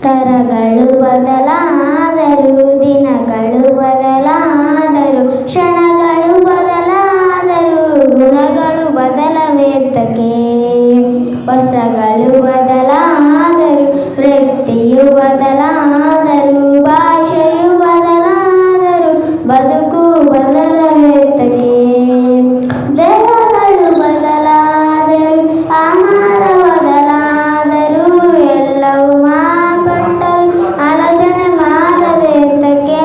ತರಗಳು ಬದಲಾದರು, ದಿನಗಳು ಬದಲಾದರು, ಕ್ಷಣಗಳು ಬದಲಾದರು, ಗುಣಗಳು ಬದಲವೇತಕ್ಕೆ. ವರ್ಷಗಳು ಬದಲಾದರು, ವ್ಯಕ್ತಿಯು ಬದಲಾದರು, ಭಾಷೆಯು ಬದಲಾದರು, ಬದುಕು ಬದಲವೇತಕ್ಕೆ. ದೇಹಗಳು ಬದಲಾದರು, ಆಹಾರ ಬದಲಾದರು, ಎಲ್ಲವೂ ಮಾರ್ಪಟ್ಟರು, ಆಲೋಚನೆ ಮಾಡದೇತಕ್ಕೆ,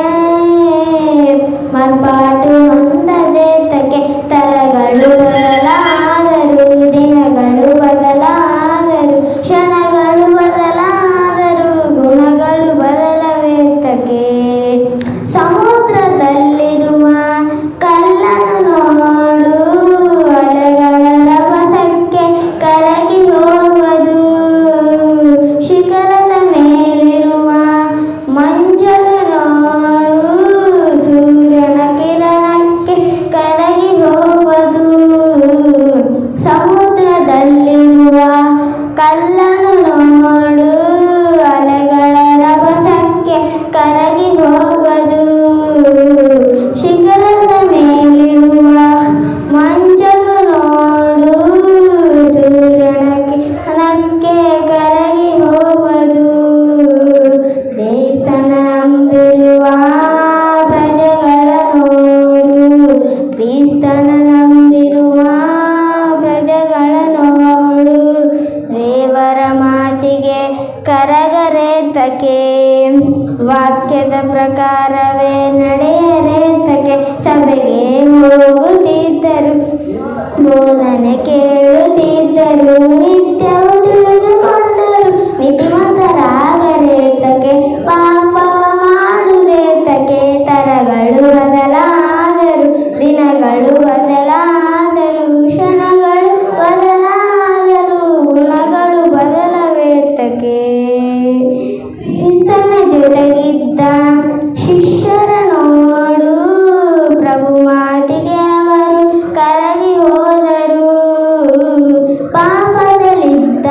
ಮಾರ್ಪಾಟು ಹೊಂದದೇತಕ್ಕೆ. ತರಗಳು ಬದಲಾದರು, ದಿನಗಳು ಬದಲಾದರು, ಕ್ಷಣಗಳು ಬದಲಾದರು, ಗುಣಗಳು ಬದಲವೇತಕ್ಕೆ. ಸಮುದ್ರದಲ್ಲಿರುವ ಕಲ್ಲನ್ನು ನೋಡು, ಅಲೆಗಳ ರಭಸಕ್ಕೆ ಕರಗಿ ಹೋಗುವುದು. ಶಿಖರದ ಮೇಲಿರುವ ಮಂಜನ್ನು ನೋಡು, ಸೂರ್ಯನ ಕಿರಣಕ್ಕೆ ಕರಗಿ ಹೋಗುವುದು. ಸಮುದ್ರದಲ್ಲಿರುವ ಕಲ್ಲನ್ನು ನೋಡು, ಅಲೆಗಳ ರಭಸಕ್ಕೆ ಕರಗಿ ಹೋಗುವುದು. ಶಿಖರದ ಮೇಲಿರುವ ಮಂಜನ್ನು ನೋಡು, ಸೂರ್ಯನ ಕಿರಣಕ್ಕೆ ಕರಗಿ ಹೋಗುವುದು. ದೇಶನ ನಂಬಿರುವ ಪ್ರಜೆಗಳ ನೋಡು, ಕ್ರಿಸ್ತನ ನಂಬಿರುವ ಪ್ರಜೆಗಳ ನೋಡು, ದೇವರ ಮಾತಿಗೆ ಕರಗರೇತಕ್ಕೆ, ವಾಕ್ಯದ ಪ್ರಕಾರವೇ ನಡೆಯರೇತಕ್ಕೆ. ಸಭೆಗೆ ಹೋಗುತ್ತಿದ್ದರು, ಬೋಧನೆ ಕೇಳುತ್ತಿದ್ದರು, ನಿತ್ಯವೂ ತಿಳಿದುಕೊಂಡರು, ನೀತಿವಂತರಾಗರೇತಕ್ಕೆ, ಪಾಪವ ಮಾಡುದೇತಕ್ಕೆ. ತರಗಳು ಬದಲಾದರು, ದಿನಗಳು ಬದಲಾದರು, ಕ್ಷಣಗಳು ಬದಲಾದರು, ಗುಣಗಳು ಬದಲವೇತಕ್ಕೆ. ಕ್ರಿಸ್ತನ ಜೊತೆಗಿದ್ದ ಶಿಷ್ಯರ ನೋಡು, ಪ್ರಭು ಮಾತಿಗೆ ಅವರು ಕರಗಿ ಹೋದರು. ಪಾಪದಲ್ಲಿದ್ದ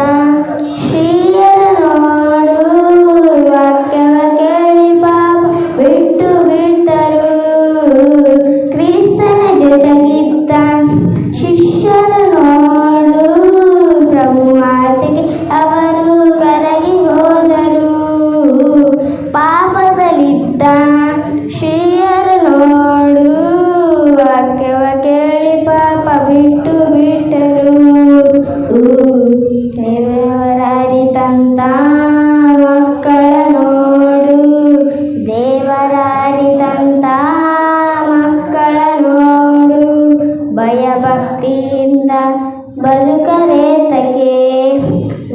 ಸ್ತ್ರೀಯರ ನೋಡು, ವಾಕ್ಯವ ಕೇಳಿ ಪಾಪ ಬಿಟ್ಟು ಬಿಟ್ಟರು. ಕ್ರಿಸ್ತನ ಜೊತೆಗಿದ್ದ ಶಿಷ್ಯರ ನೋಡು, ಪ್ರಭು ಮಾತಿಗೆ ಅವರು ಕರಗಿ ಹೋದರು. ಪಾಪದಲ್ಲಿದ್ದ ಸ್ತ್ರೀಯರ ನೋಡು, ವಾಕ್ಯವ ಕೇಳಿ ಪಾಪ ಬಿಟ್ಟು ಬಿಟ್ಟರು. ದೇವರಾರಿತಂತ ಮಕ್ಕಳ ನೋಡು, ದೇವರಾರಿತಂತ ಮಕ್ಕಳ ನೋಡು, ಭಯಭಕ್ತಿಯಿಂದ ಬದುಕರೇತಕ್ಕೆ,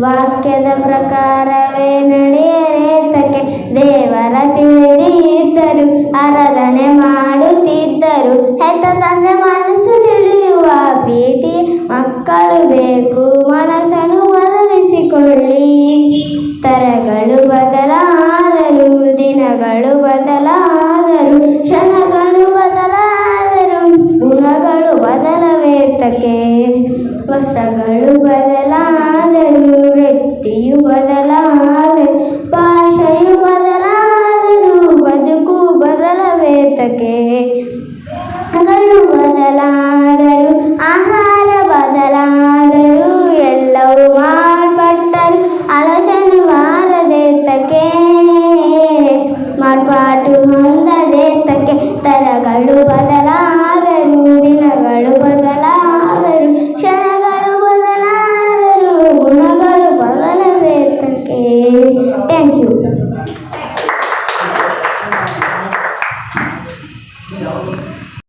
ವಾಕ್ಯದ ಪ್ರಕಾರವೇ ನಡೆಯರೇತಕ್ಕೆ. ದೇವರ ತಿಳಿದಿದ್ದರು, ಆರಾಧನೆ ಮಾಡುತ್ತಿದ್ದರು, ಹೆತ್ತ ತಂದೆ ಮನಸ್ಸು ತಿಳಿಯುವ ಪ್ರೀತಿ ಮಕ್ಕಳು ಬೇಕು. ಮನಸ್ಸನ್ನು ಬದಲಿಸಿಕೊಳ್ಳಿ.